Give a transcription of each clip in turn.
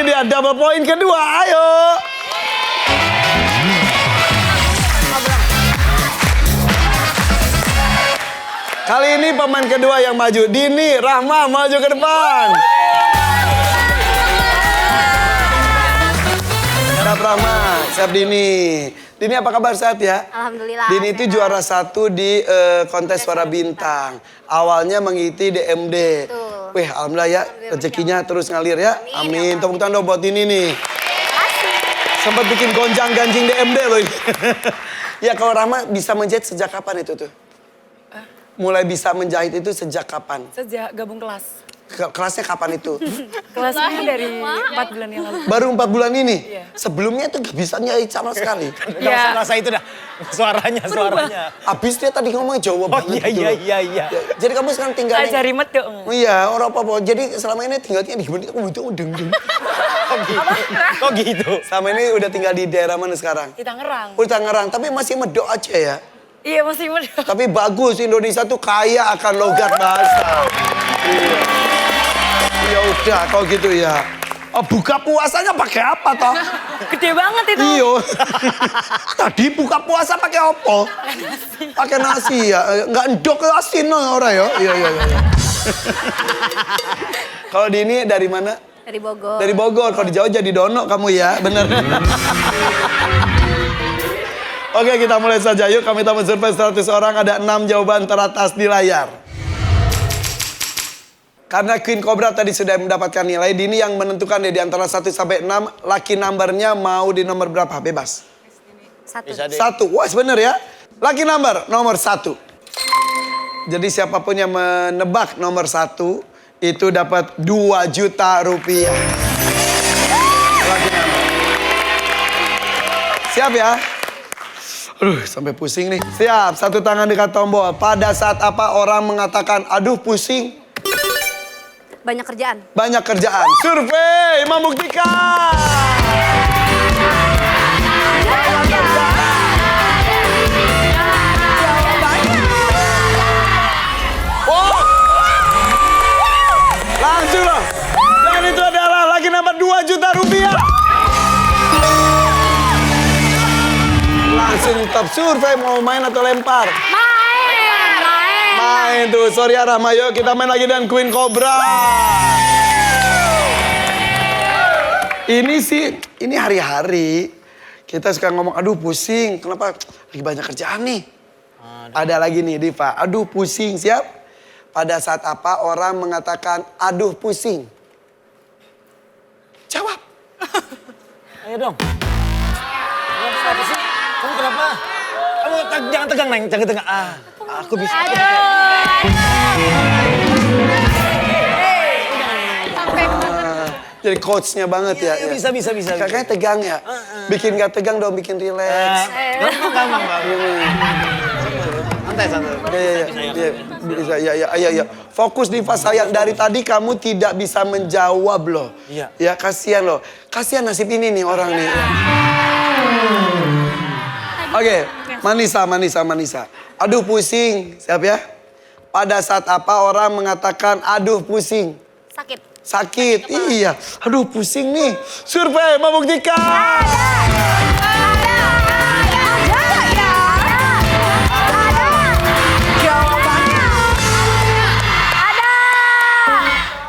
dia double point kedua, ayo. Kali ini pemain kedua yang maju. Dini, Rahma maju ke depan. Siap Rahma, siap Dini. Dini apa kabar, sehat ya? Alhamdulillah. Dini itu juara 1 di kontes Suara Bintang. Awalnya mengikuti DMD. Betul. Wih, alhamdulillah ya, rezekinya terus ngalir ya. Amin. Tepuk tangan dong buat Dini nih. Sempat bikin gonjang-ganjing DMD loh ini. Ya kalau Rahma bisa menjahit sejak kapan itu tuh? Mulai bisa menjahit itu sejak kapan? Sejak gabung kelas. Kelasnya kapan itu? Kelasnya dari 4 bulan yang lalu. Baru 4 bulan ini? Iya. Sebelumnya tuh gak bisa nyahit sama sekali. Iya. Rasa itu dah. Suaranya. Abis dia tadi ngomong Jawa banget gitu loh. Iya. Ya, jadi kamu sekarang tinggal di... Aja rimet dong. Oh iya, orang apa-apa. Jadi selama ini tinggalnya di mana? Oh itu deng-deng. Kok gitu? Selama ini udah tinggal di daerah mana sekarang? Di Tangerang. Oh di Tangerang, tapi masih medok aja ya? Iya masih muda. Tapi bagus, Indonesia tuh kaya akan logat bahasa. Iya. Ya udah, kalau gitu ya. Oh, buka puasanya pakai apa toh? Gede banget itu. Iyo. Tadi buka puasa pakai apa? Pakai nasi ya. Enggak endok ke asin orang ya. Iya. Kalau di ini dari mana? Dari Bogor. Dari Bogor. Kalau di Jawa jadi dono kamu ya, bener. Oke, kita mulai saja. Yuk, kami tamu survei 100 orang. Ada 6 jawaban teratas di layar. Karena Queen Cobra tadi sudah mendapatkan nilai, Dini yang menentukan ya di antara 1 sampai 6. Lucky number-nya mau di nomor berapa? Bebas. 1. 1. Wah, bener ya. Lucky number nomor 1. Jadi siapapun yang menebak nomor 1 itu dapat 2 juta rupiah. Lucky number. Siap ya? Aduh, sampai pusing nih. Siap, satu tangan dekat tombol. Pada saat apa orang mengatakan, aduh pusing? Banyak kerjaan. Banyak kerjaan. Survei membuktikan. Oh. Langsung loh. Dan itu adalah lagi nomor 2 juta rupiah. Langsung top survei mau main atau lempar? Main tuh, sorry ya Rahma, yuk kita main lagi dengan Queen Cobra. Ini sih, ini hari-hari kita suka ngomong, aduh pusing, kenapa lagi banyak kerjaan nih. Ada lagi nih Diva, aduh pusing, siap? Pada saat apa orang mengatakan, aduh pusing? Jawab. Ayo dong. Apa sih? Kamu kenapa? Kamu jangan tegang, Neng. Jangan tegang. Aku bisa. Jadi coachnya banget ya. Bisa. Kakaknya tegang ya? Bikin gak tegang dong, bikin relax. Gampang. Santai. Bisa, ya. Fokus Diva sayang, dari tadi kamu tidak bisa menjawab loh. Iya. Ya, kasihan loh. Kasihan nasib ini nih orang nih. Oke, Manisa. Aduh pusing, siap ya? Pada saat apa orang mengatakan aduh pusing? Sakit. Sakit, iya. Aduh pusing nih. Survei membuktikan.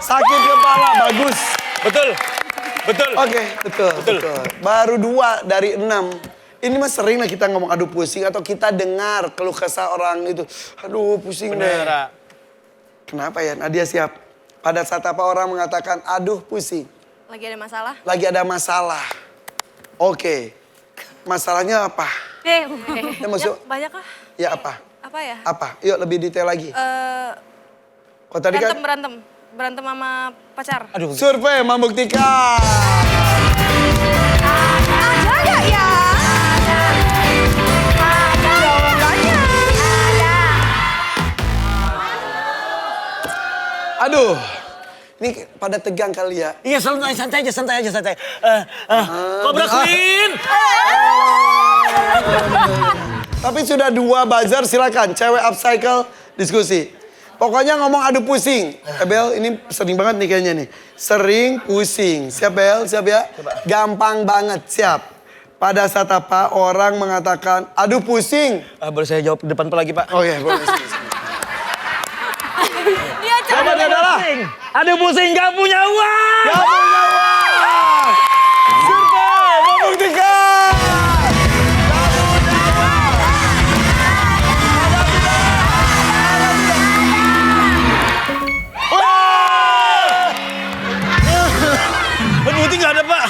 Sakit kepala, bagus. Betul. Oke, betul. Baru 2 dari 6. Ini mah sering lah kita ngomong aduh pusing atau kita dengar keluh kesah orang itu. Aduh pusing deh. Bener. Kenapa ya? Nadia siap. Pada saat apa orang mengatakan aduh pusing? Lagi ada masalah? Lagi ada masalah. Oke. Masalahnya apa? Ya, maksud, Banyak lah. ya apa? Apa ya? Apa? Yuk lebih detail lagi. Kok tadi kan Berantem sama pacar. Aduh. survei membuktikan. Aduh, ini pada tegang kali ya. Iya, santai aja. Cobra Queen. Tapi sudah 2 buzzer, silakan. Cewek upcycle, diskusi. Pokoknya ngomong adu pusing. Bel, ini sering banget nih kayaknya nih. Sering pusing. Siap Bel? Siap ya? Gampang banget, siap. Pada saat apa orang mengatakan adu pusing? Boleh saya jawab ke depan lagi, Pak? Oh iya, boleh. Sini. Jawabannya adalah adu pusing gak punya uang. Gak punya uang! Survei membuktikan! Penting gak ada, Pak.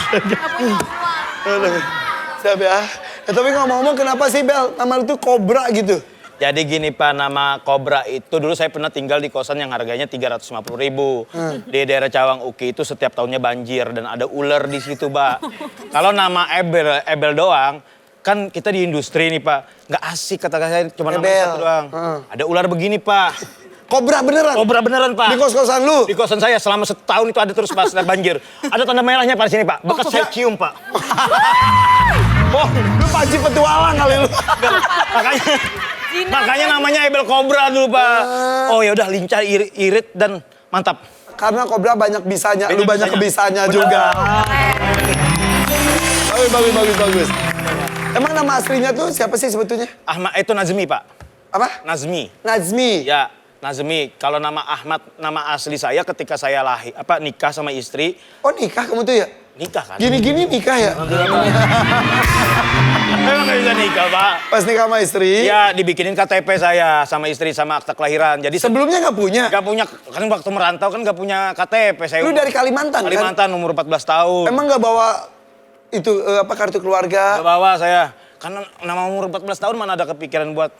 Siap ya. Tapi ngomong-ngomong kenapa sih Bel nama lu tuh Kobra gitu? Jadi gini Pak, nama Kobra itu dulu saya pernah tinggal di kosan yang harganya 350.000. Di daerah Cawang Uki itu setiap tahunnya banjir dan ada ular di situ, Pak. Kalau nama Ebel doang, kan kita di industri nih, Pak. Nggak asik kata saya cuma nama Ebel. satu doang. Ada ular begini, Pak. Kobra beneran? Kobra beneran, Pak. Di kos-kosan lu? Di kosan saya selama setahun itu ada terus Pak setiap banjir. Ada tanda merahnya Pak di sini, Pak. Bekas saya cium, Pak. Oh, lu panci petualang kali lu. Makanya namanya Ebel Kobra dulu, Pak. Oh ya udah lincah, irit dan mantap. Karena Kobra banyak bisanya, lu banyak bisanya. kebisanya juga. Bagus. Emang nama aslinya tuh siapa sih sebetulnya? Ahmad itu Nazmi, Pak. Apa? Nazmi. Nazmi. Ya, Nazmi. Kalau nama Ahmad, nama asli saya ketika saya nikah sama istri. Oh nikah kamu tuh ya? Nikah kan? Gini-gini nikah ya? Memang nggak bisa nikah, Pak. Pas nikah sama istri? Ya, dibikinin KTP saya sama istri sama akta kelahiran. Jadi Sebelumnya nggak punya? nggak punya, kan waktu merantau kan nggak punya KTP. Saya Lu dari Kalimantan kan? Kalimantan, umur 14 tahun. Emang nggak bawa itu kartu keluarga? Nggak bawa saya. Karena nama umur 14 tahun mana ada kepikiran buat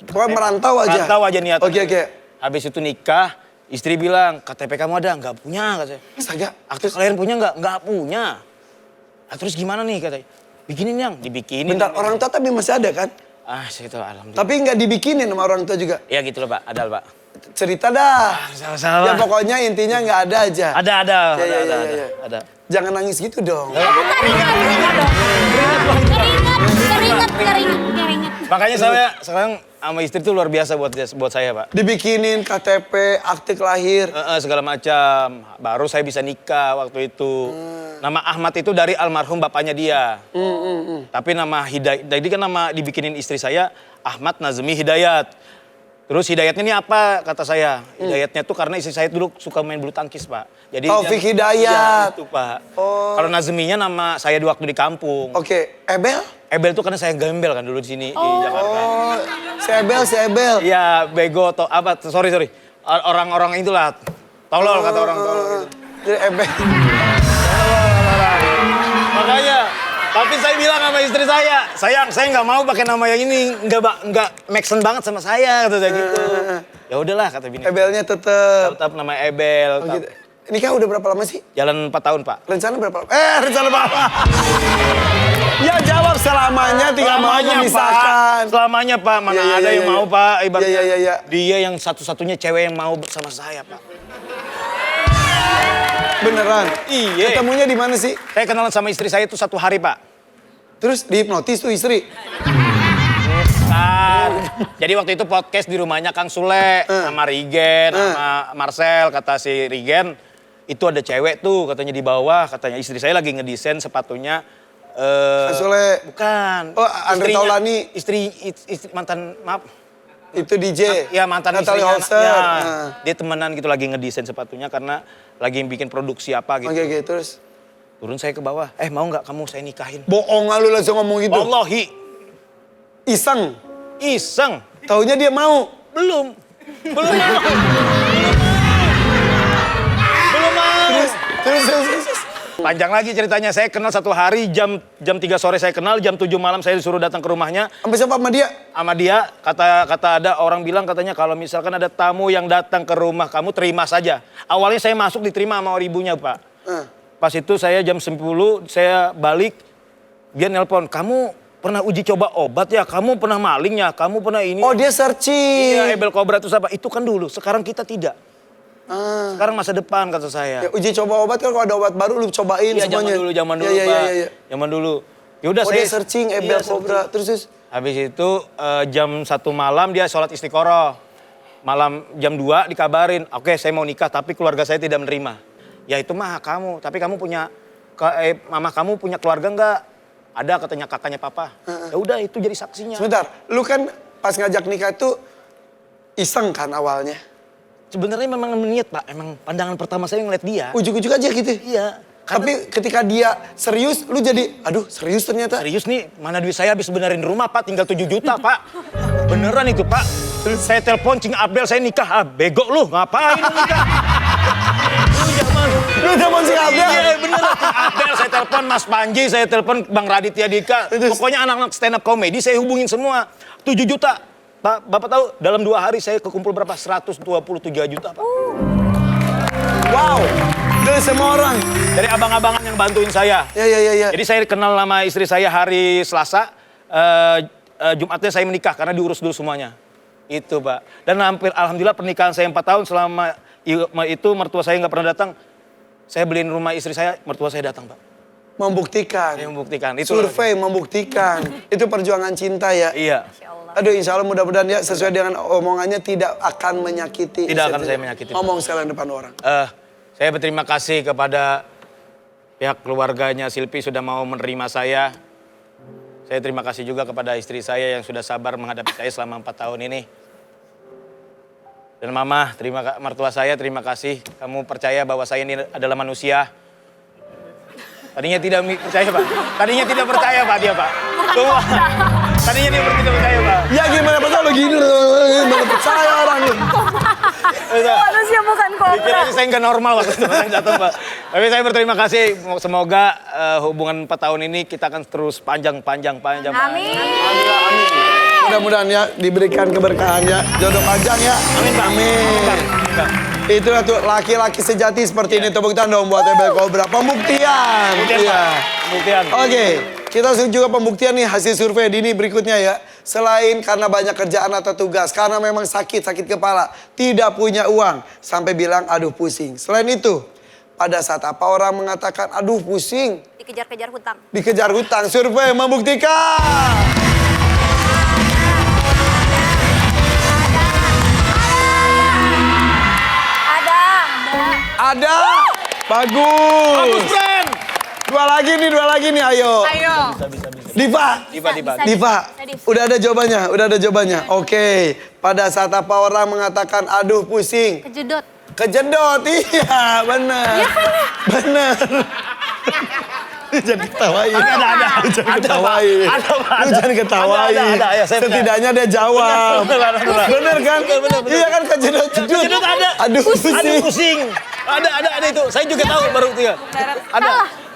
Pokoknya merantau aja? merantau aja niat. Oke. Habis itu nikah, istri bilang, KTP kamu ada? Nggak punya, katanya. Astaga. Akte kelahiran punya nggak? Nggak punya. Nah, terus gimana nih, katanya? Bikinin yang, dibikinin. Bentar, orang tua tapi masih ada kan? Segitu, alhamdulillah. Tapi nggak dibikinin sama orang tua juga? Ya gitu loh, Pak. Ada, Pak. Cerita dah. Sama-sama. Ya pokoknya intinya nggak ada aja. Ada. Ya. Jangan nangis gitu dong. Keringet. Makanya saya sekarang sama istri tuh luar biasa buat saya, Pak. Dibikinin KTP, akte lahir. Segala macam. Baru saya bisa nikah waktu itu. Nama Ahmad itu dari almarhum bapaknya dia. Tapi nama Hidayat, jadi kan nama dibikinin istri saya Ahmad Nazmi Hidayat. Terus Hidayatnya ini apa kata saya? Hidayatnya tuh karena istri saya dulu suka main bulu tangkis, Pak. Jadi Taufik Hidayat. Ya, itu, Pak. Oh. Kalau Nazminya nama saya di waktu di kampung. Oke, Ebel? Ebel tuh karena saya gembel kan dulu di sini di Jakarta. Oh, si Ebel. Iya, bego atau apa? Sorry. Orang-orang itulah. Tolol kata orang tolol. Gitu. Jadi Ebel. Makanya, tapi saya bilang sama istri saya, sayang, saya nggak mau pakai nama yang ini, nggak make sense banget sama saya, kata saya gitu. Ya udahlah, kata bini. Ebelnya tetep. Tetap nama Ebel. Oh, gitu. Nikah udah berapa lama sih? Jalan 4 tahun, Pak. Rencana berapa lama? Rencana berapa? Ya jawab selamanya, tinggal mau memisahkan. Selamanya, Pak. Mana Ya, ada ya, yang ya. mau, Pak. Ibaratnya Ya. dia yang satu-satunya cewek yang mau bersama saya, Pak. Beneran? Iya. Ketemunya di mana sih? Saya kenalan sama istri saya itu 1 hari, Pak. Terus dihipnotis tuh istri? Bukan. Jadi waktu itu podcast di rumahnya Kang Sule sama Rigen, sama Marcel, kata si Rigen, itu ada cewek tuh katanya di bawah, katanya istri saya lagi ngedesain sepatunya. Kang Sule. Bukan. Oh, Andre Istrinya- Taulani. Istri mantan, maaf. Itu DJ? Ya mantan Natalie istrinya. Holzer. Ya, Nah. dia temenan gitu lagi ngedesain sepatunya karena lagi bikin produksi apa gitu. Oke, terus? Turun saya ke bawah, mau nggak kamu saya nikahin? Bohong lu langsung ngomong gitu? Wallahi, Iseng? iseng. Taunya dia mau? Belum mau. Belum mau. Terus. Panjang lagi ceritanya, saya kenal 1 hari, jam 3 sore saya kenal, jam 7 malam saya disuruh datang ke rumahnya. Sampai siapa sama dia? Sama dia, kata ada orang bilang katanya kalau misalkan ada tamu yang datang ke rumah kamu, terima saja. Awalnya saya masuk diterima sama ibunya, Pak. Pas itu saya jam 10, saya balik, dia nelpon, kamu pernah uji coba obat ya, kamu pernah maling ya, kamu pernah ini. Oh, dia searching. Iya, Ebel Kobra itu apa? Itu kan dulu, sekarang kita tidak. Sekarang masa depan kata saya. Ya, uji coba obat kan kalau ada obat baru lu cobain Iya, semuanya. zaman dulu, Iya, Pak. iya. Zaman dulu. Ya udah Oh, saya dia searching Ebel Iya, Kobra. searching. Terus. Habis itu jam 1 malam dia sholat istiqoroh. malam jam 2 dikabarin, oke saya mau nikah tapi keluarga saya tidak menerima. Ya itu mah hak kamu, tapi kamu punya, mama kamu punya keluarga enggak? Ada katanya kakaknya papa. Ya udah itu jadi saksinya. Sebentar, lu kan pas ngajak nikah itu iseng kan awalnya? Sebenarnya memang niat Pak, emang pandangan pertama saya ngeliat dia. Ujuk-ujuk aja gitu? Iya. Tapi ketika dia serius, lu jadi, aduh serius ternyata. Serius nih, mana duit saya habis benerin rumah Pak, tinggal 7 juta Pak. Beneran itu Pak. Saya telepon Cing Abel, saya nikah. Bego lu, ngapain lu nikah? Lu telepon si Abel? Iya beneran. Abel, saya telepon Mas Panji, saya telepon Bang Raditya Dika. Pokoknya anak-anak stand up comedy saya hubungin semua. 7 juta. Pak, Bapak tahu dalam 2 hari saya kekumpul berapa? 123 juta Pak. Wow, dari semua orang. Dari abang-abangan yang bantuin saya. Ya. Jadi saya kenal nama istri saya hari Selasa, Jumatnya saya menikah karena diurus dulu semuanya. Itu Pak. Dan hampir alhamdulillah pernikahan saya 4 tahun, selama itu mertua saya nggak pernah datang. Saya beliin rumah istri saya, mertua saya datang Pak. Membuktikan. Saya membuktikan. Itu Survei membuktikan. Itu perjuangan cinta ya. Iya. Aduh insya Allah mudah-mudahan ya sesuai dengan omongannya tidak akan menyakiti. Tidak akan saya menyakiti. Ngomong sekarang depan orang. Saya berterima kasih kepada pihak keluarganya Silpi sudah mau menerima saya. Saya terima kasih juga kepada istri saya yang sudah sabar menghadapi saya selama 4 tahun ini. Dan mama, mertua saya terima kasih. Kamu percaya bahwa saya ini adalah manusia. Tadinya tidak percaya Pak. Tadinya tidak percaya Pak dia Pak. Tunggu. Tadinya dia tidak percaya Pak. Ya gimana betul lo gini, mana percaya orang lu. Manusia bukan kobra. Dikira saya nggak normal waktu itu saya datang Pak. Tapi saya berterima kasih. Semoga hubungan 4 tahun ini kita akan terus panjang. Amin. Mudah-mudahan ya diberikan keberkahan ya, jodoh panjang ya. Amin Pak. Amin. Itulah tuh laki-laki sejati seperti ini. Tepuk tangan dong buat Ebel Cobra. Pembuktian. Iya. Pembuktian. Oke, kita juga pembuktian nih hasil survei Dini berikutnya ya. Selain karena banyak kerjaan atau tugas, karena memang sakit kepala, tidak punya uang, sampai bilang aduh pusing. Selain itu, pada saat apa orang mengatakan aduh pusing? Dikejar-kejar hutang. Dikejar hutang. Survei membuktikan. Ada. Bagus. Friend. Dua lagi nih, ayo. Diva. Udah ada jawabannya. Oke. Pada saat apa orang mengatakan aduh pusing? Kejedot, iya benar. Iya kan ya? Benar. Jangan ketawain. Ada. Jangan ketawain. Lu jangan ketawain. Ada. Ya, setidaknya dia jawab. Bener kan? Bener. Iya kan kejedot. Kejedot ada. Aduh pusing. Ada itu. Saya juga tahu baru itu ya. Ada.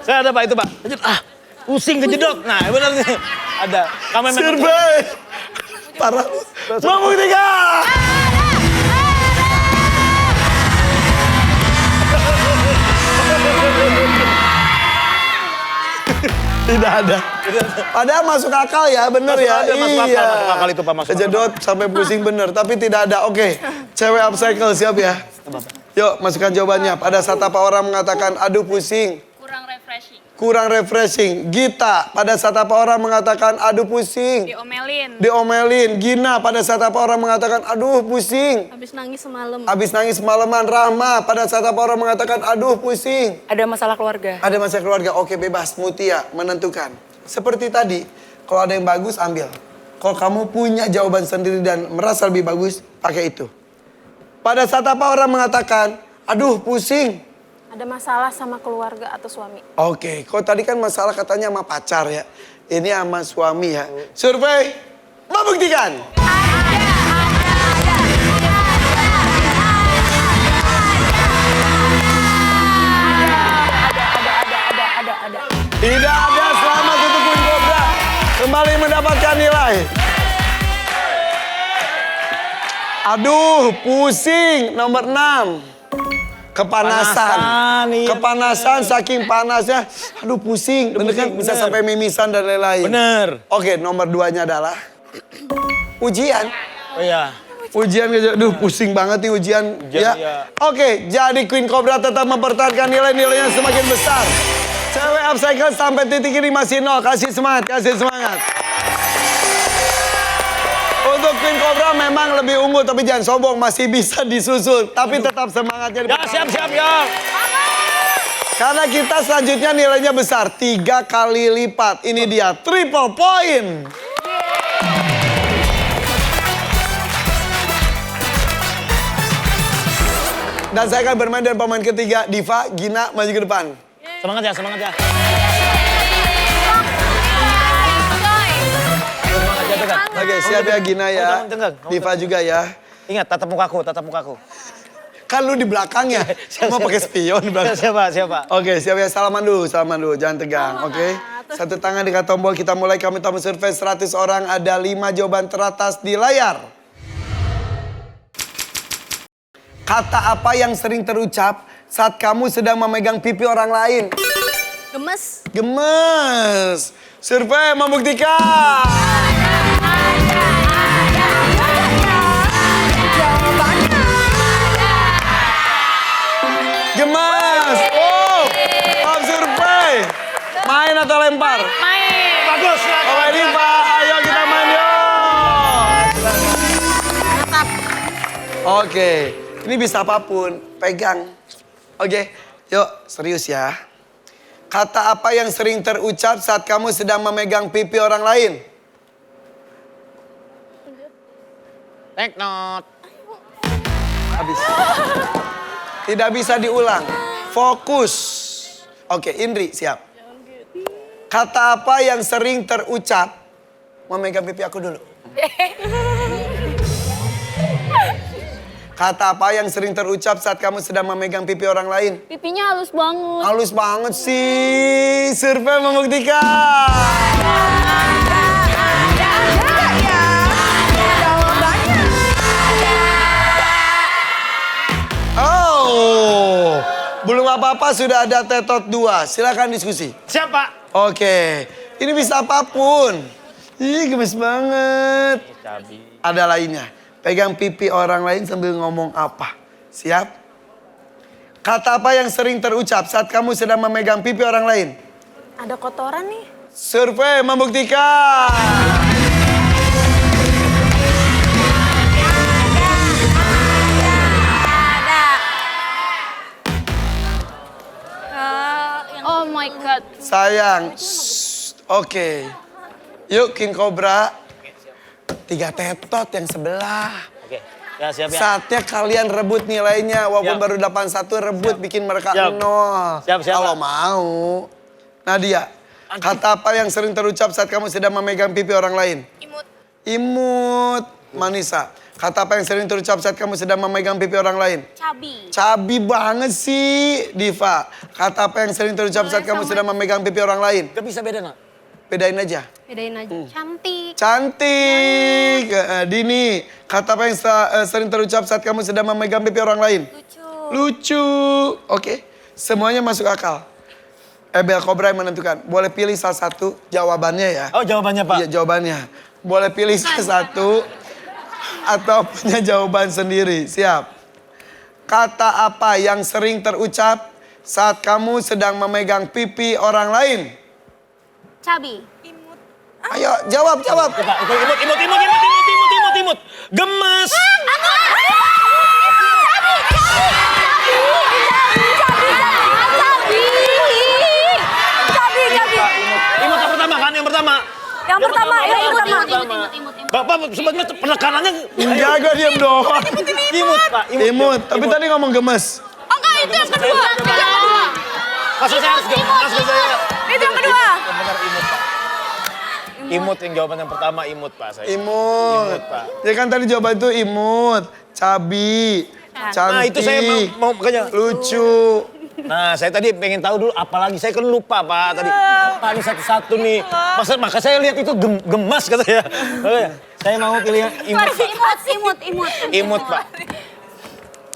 Saya ada Pak itu Pak. Pusing kejedot. Nah benar nih. Ada. Survei. Parah. Membuktikan. Tidak ada. Padahal masuk akal ya, bener ya. Masuk akal itu Pak, masuk akal. Kejedot sampai pusing bener, tapi tidak ada. Oke, cewek upcycle siap ya? Yuk, masukkan jawabannya. Pada saat apa orang mengatakan aduh pusing? Kurang refreshing. Gita, pada saat apa orang mengatakan aduh pusing? Diomelin. Gina, pada saat apa orang mengatakan aduh pusing? Habis nangis semalam. Habis nangis semalaman. Rahma, pada saat apa orang mengatakan aduh pusing? Ada masalah keluarga. Ada masalah keluarga, oke bebas. Mutia menentukan. Seperti tadi, kalau ada yang bagus ambil. Kalau kamu punya jawaban sendiri dan merasa lebih bagus, pakai itu. Pada saat apa orang mengatakan aduh pusing? Ada masalah sama keluarga atau suami. Oke, kok tadi kan masalah katanya sama pacar ya. Ini sama suami ya. Survei membuktikan. Ada. Tidak ada. Selamat untuk Queen Cobra. Kembali mendapatkan nilai. Aduh, pusing. Nomor 6. Kepanasan, saking panasnya. Aduh pusing, bener kan? Bisa sampai mimisan dan lain-lain. Bener. Oke, nomor 2-nya adalah ujian. Oh iya. Ujian, aduh pusing banget nih ujian. Ya. Oke, jadi Queen Cobra tetap mempertahankan nilai-nilainya semakin besar. Cewek upcycle sampai titik ini masih 0. Kasih semangat. Untuk Queen Cobra memang lebih unggul, tapi jangan sombong, masih bisa disusul. Tapi tetap semangatnya. Ya, siap, ya. Karena kita selanjutnya nilainya besar, 3 kali lipat. Ini dia, triple point. Dan saya akan bermain dengan pemain ketiga, Diva, Gina, maju ke depan. Semangat ya, semangat ya. Oke, siap ya Gina ya. Tenggang. Diva juga ya. Ingat, tatap mukaku. Kan lu di belakang ya, mau pakai spion di belakang. Siapa? Oke, siap ya. Salaman dulu. Jangan tegang, oke? Satu tangan dekat tombol, kita mulai. Kami tamu survei 100 orang, ada 5 jawaban teratas di layar. Kata apa yang sering terucap saat kamu sedang memegang pipi orang lain? Gemes. Gemes. Survei membuktikan. Gemes. Oh, maaf survei. Main atau lempar? Main. Bagus. Oke Diva, ayo kita main yuk. Oke, ini bisa apapun, pegang. Oke, yuk serius ya. Kata apa yang sering terucap saat kamu sedang memegang pipi orang lain? Take note. Habis. Tidak bisa diulang. Fokus. Oke, Indri siap. Kata apa yang sering terucap? Memegang pipi aku dulu. Kata apa yang sering terucap saat kamu sedang memegang pipi orang lain? Pipinya halus banget. Halus banget sih. Survei membuktikan. Oh, belum apa-apa sudah ada tetot 2. Silakan diskusi. Siapa? Oke, ini bisa apapun. Ih, gemes banget. Ada lainnya. Pegang pipi orang lain sambil ngomong apa. Siap? Kata apa yang sering terucap saat kamu sedang memegang pipi orang lain? Ada kotoran nih. Survei membuktikan. Oh my god. Sayang. Shh. Oke. Yuk King Cobra. 3 tetot yang sebelah. Oke. Ya, siap ya. Saatnya kalian rebut nilainya. Walaupun Siap. baru 81 rebut bikin mereka Siap. 0. Siap, Kalau mau. Nadia, kata apa yang sering terucap saat kamu sedang memegang pipi orang lain? Imut. Imut. Manisa, kata apa yang sering terucap saat kamu sedang memegang pipi orang lain? Cabi. Cabi banget sih, Diva. Kata apa yang sering terucap saat kamu sedang memegang pipi orang lain? Gak bisa beda, nak? Bedain aja. Bedain aja. Cantik. Cantik. Dini, kata apa yang sering terucap saat kamu sedang memegang pipi orang lain? Lucu. Lucu. Oke, semuanya masuk akal. Bel Cobra yang menentukan. Boleh pilih salah satu jawabannya ya. Oh, jawabannya, Pak. Iya, jawabannya. Boleh pilih salah satu atau punya jawaban sendiri. Siap. Kata apa yang sering terucap saat kamu sedang memegang pipi orang lain? Cabi. Ayo, jawab. Pak, imut. Gemes. Imut yang pertama. Yang pertama. Bapak sebenarnya penekanannya Enggak, gue diem doang. imut, Pak. Imut, tapi tadi ngomong gemes. Enggak, itu yang kedua. Masa saya harus gemes? Masa saya... Itu yang kedua. Benar imut, Pak. Imut yang jawaban yang pertama, imut, Pak. Saya. Imut. Imut, Pak. Ya kan tadi jawaban itu imut, cabi, cantik, Nah, itu saya mau makanya. lucu. Nah, saya tadi pengen tahu dulu, apalagi saya kan lupa, Pak, tadi. Pak, ini satu-satu nih. Maka saya lihat itu gemas, kata saya. Oke, saya mau pilih yang imut, Pak. Imut. Imut, Pak.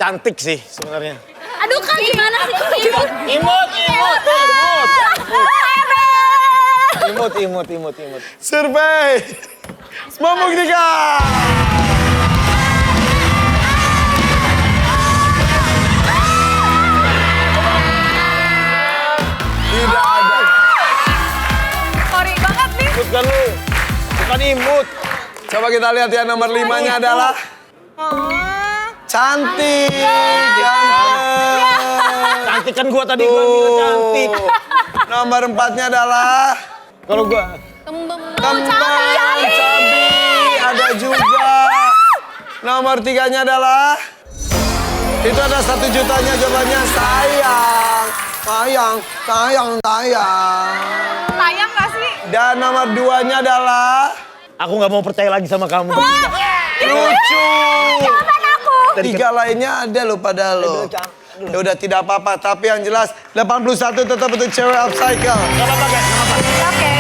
Cantik sih sebenarnya. Aduh, kan gimana sih? Imut. Imut. Survei membuktikan. Tidak ada. Sorry banget nih. Imut kan lu? Bukan imut. Coba kita lihat ya nomor 5-nya adalah cantik. Cantik kan gua tadi gua bilang cantik. Nomor 4-nya adalah Kalau gua Kembang. kembang cabi. Ada juga. Nomor 3-nya adalah itu ada 1 jutanya jawabannya sayang. Sayang. Sayang gak sih? Dan nomor 2-nya adalah aku nggak mau percaya lagi sama kamu. lucu. Jawaban aku. 3 lainnya ada lo pada lo. Ya udah tidak apa-apa, tapi yang jelas 81 tetap untuk cewek upcycle. Gak apa-apa guys, gak apa-apa. Oke.